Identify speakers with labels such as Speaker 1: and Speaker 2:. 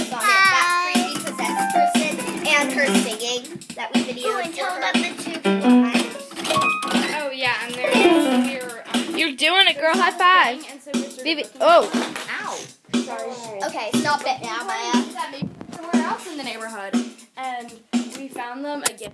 Speaker 1: videos on it. That creepy possessed person and her singing that we videoed. And tell them the 2 times.
Speaker 2: Oh yeah, and there's you're doing it, girl. High five. Baby. Oh.
Speaker 1: Ow. Sorry. Okay, stop it now, Maya.
Speaker 2: Somewhere else in the neighborhood, and we found them again.